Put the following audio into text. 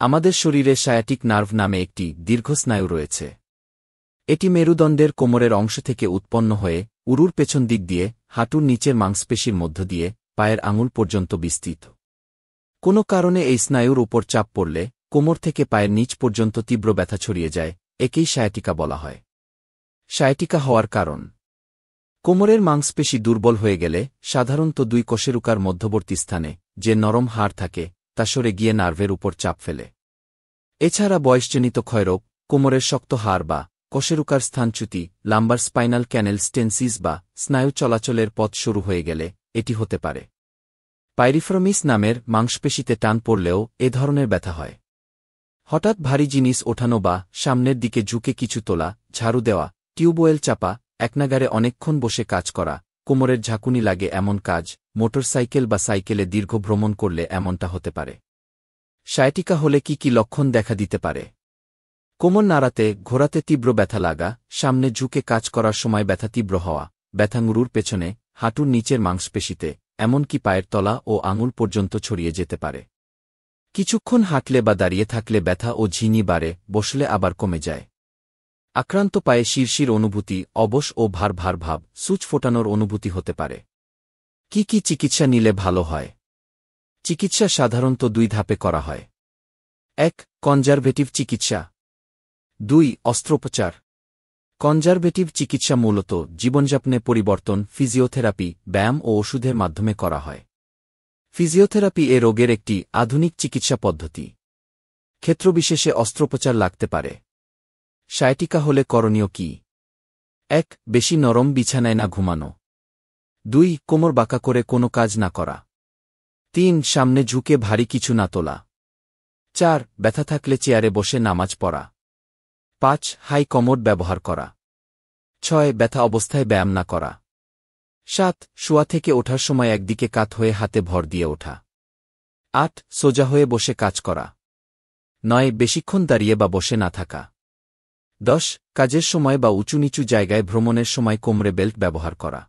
আমাদের শরীরে sciatic nerve নামে একটি দীর্ঘ স্নায়ু রয়েছে। এটি মেরুদণ্ডের কোমরের অংশ থেকে উৎপন্ন হয়ে উরুর পেছন দিক দিয়ে হাঁটুর নিচের মাংসপেশির মধ্য দিয়ে পায়ের আঙুল পর্যন্ত বিস্তৃত। কোনো কারণে এই স্নায়ুর উপর চাপ পড়লে কোমর থেকে পায়ের নিচ পর্যন্ত তীব্র ব্যথা ছড়িয়ে যায়, একেই সায়াটিকা বলা হয়। সায়াটিকা হওয়ার কারণ: কোমরের মাংসপেশি দুর্বল হয়ে গেলে সাধারণত দুই কশেরুকার মধ্যবর্তী স্থানে যে নরম হাড় থাকে তা সরে গিয়ে নার্ভের উপর চাপ ফেলে। এছাড়া বয়সজনিত ক্ষয়রোগ, কোমরের শক্ত হাড় বা কশেরুকার স্থানচ্যুতি, লাম্বার স্পাইনাল ক্যানেল স্টেনসিস বা স্নায়ু চলাচলের পথ শুরু হয়ে গেলে এটি হতে পারে। পাইরিফ্রামিস নামের মাংসপেশিতে টান পড়লেও এ ধরনের ব্যথা হয়। হঠাৎ ভারী জিনিস ওঠানো বা সামনের দিকে ঝুঁকে কিছু তোলা, ঝাড়ু দেওয়া, টিউবওয়েল চাপা, একনাগারে অনেকক্ষণ বসে কাজ করা, কোমরের ঝাঁকুনি লাগে এমন কাজ, মোটরসাইকেল বা সাইকেলে দীর্ঘ ভ্রমণ করলে এমনটা হতে পারে। সায়াটিকা হলে কি লক্ষণ দেখা দিতে পারে? কোমর নাড়াতে, ঘোরাতে তীব্র ব্যথা লাগা, সামনে ঝুঁকে কাজ করার সময় ব্যথা তীব্র হওয়া, ব্যথাঙ্গুরুর পেছনে, হাঁটুর নিচের মাংসপেশিতে, এমনকি পায়ের তলা ও আঙুল পর্যন্ত ছড়িয়ে যেতে পারে। কিছুক্ষণ হাঁটলে বা দাঁড়িয়ে থাকলে ব্যথা ও ঝিনি বাড়ে, বসলে আবার কমে যায়। আক্রান্ত পায়ে শিরশির অনুভূতি, অবশ ও ভার ভার ভাব, সূচ ফোটানোর অনুভূতি হতে পারে। কি চিকিৎসা নিলে ভালো হয়? চিকিৎসা সাধারণত 2 ধাপে করা হয়। 1. কনজারভেটিভ চিকিৎসা। 2. অস্ত্রোপচার। কনজারভেটিভ চিকিৎসা মূলত জীবনযাপনে পরিবর্তন, ফিজিওথেরাপি, ব্যায়াম ও ওষুধের মাধ্যমে করা হয়। ফিজিওথেরাপি এ রোগের একটি আধুনিক চিকিৎসা পদ্ধতি। ক্ষেত্রবিশেষে অস্ত্রোপচার লাগতে পারে। সায়াটিকা হলে করণীয় কি? 1. বেশি নরম বিছানায় না ঘুমানো। 2. কোমর বাঁকা করে কোনো কাজ না করা। 3. সামনে ঝুঁকে ভারী কিছু না তোলা। 4. ব্যথা থাকলে চেয়ারে বসে নামাজ পড়া। 5. হাই কমোড ব্যবহার করা। 6. ব্যথা অবস্থায় ব্যায়াম না করা। 7. শোয়া থেকে ওঠার সময় একদিকে কাত হয়ে হাতে ভর দিয়ে ওঠা। 8. সোজা হয়ে বসে কাজ করা। 9. বেশিক্ষণ দাঁড়িয়ে বা বসে না থাকা। 10. কাজের সময় বা উঁচু নিচু জায়গায় ভ্রমণের সময় কোমরে বেল্ট ব্যবহার করা।